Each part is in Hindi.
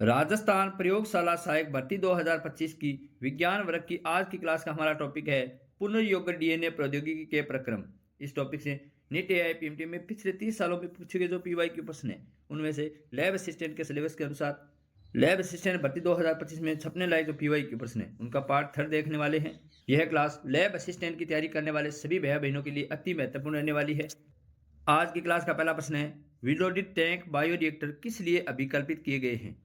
राजस्थान प्रयोगशाला सहायक भर्ती 2025 की विज्ञान वर्ग की आज की क्लास का हमारा टॉपिक है पुनर्योग्य डीएनए प्रौद्योगिकी के प्रक्रम। इस टॉपिक से नीट एआई पीएमटी में पिछले 30 सालों में पूछे गए जो पीवाई के प्रश्न हैं उनमें से लैब असिस्टेंट के सिलेबस के अनुसार लैब असिस्टेंट भर्ती 2025 में छपने लायक जो पीवाई के प्रश्न है उनका पार्ट 3 देखने वाले हैं। यह क्लास लैब असिस्टेंट की तैयारी करने वाले सभी भैया बहनों के लिए अति महत्वपूर्ण रहने वाली है। आज की क्लास का पहला प्रश्न है, विलोडित टैंक बायोरिएक्टर किस लिए अभिकल्पित किए गए हैं?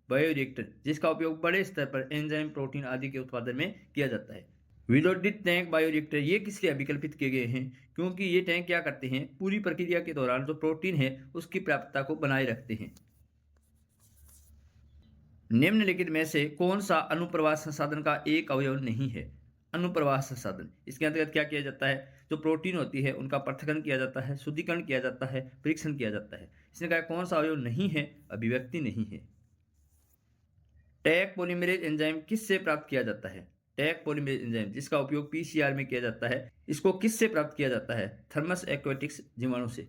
बायोरिएक्टर जिसका उपयोग बड़े स्तर पर एंजाइम प्रोटीन आदि के उत्पादन में किया जाता है। विलोडित टैंक बायोरिएक्टर ये किस लिए अभिकल्पित किए गए हैं? क्योंकि ये टैंक क्या करते हैं, पूरी प्रक्रिया के दौरान जो प्रोटीन है उसकी प्राप्यता को बनाए रखते हैं। निम्नलिखित में से कौन सा अनुप्रवाह संसाधन का एक अवयव नहीं है? अनुप्रवाह संसाधन इसके अंतर्गत क्या किया जाता है, जो प्रोटीन होती है उनका पृथक्करण किया जाता है, शुद्धिकरण किया जाता है, परीक्षण किया जाता है। इसने कहा कौन सा अवयव नहीं है? अभिव्यक्ति नहीं है। टैग पॉलीमरेज एंजाइम किससे प्राप्त किया जाता है? टैग पॉलीमरेज एंजाइम जिसका उपयोग पीसीआर में किया जाता है, इसको किससे प्राप्त किया जाता है? थर्मस एक्वेटिक्स जीवाणु से।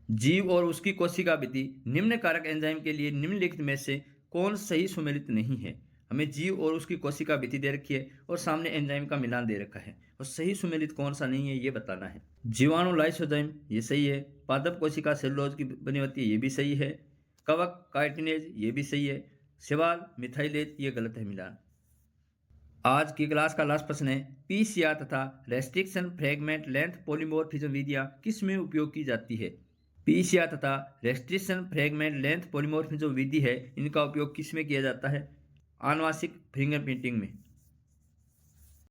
जीव और उसकी कोशिका भित्ति निम्न कारक एंजाइम के लिए निम्नलिखित में से कौन सही सुमेलित नहीं है? हमें जीव और उसकी कोशिका भित्ति दे रखी है और सामने एंजाइम का मिलान दे रखा है और सही सुमेलित कौन सा नहीं है ये बताना है। जीवाणु लाइसोजाइम ये सही है, पादप कोशिका सेलुलोज की बनी होती है ये भी सही है, कवक काइटिनेज ये भी सही है, शैवाल मिथाइलेज ये गलत है मिलान। आज की क्लास का लास्ट प्रश्न है, पीसीआर तथा रेस्ट्रिक्शन फ्रेगमेंट लेंथ पॉलीमोर्फिज्म विधियां किस में उपयोग की जाती है? पीसीआर तथा रेस्ट्रिक्शन फ्रेगमेंट लेंथ पॉलीमोर्फिज्म विधि है, इनका उपयोग किस में किया जाता है? आनुवांशिक फिंगरप्रिंटिंग में।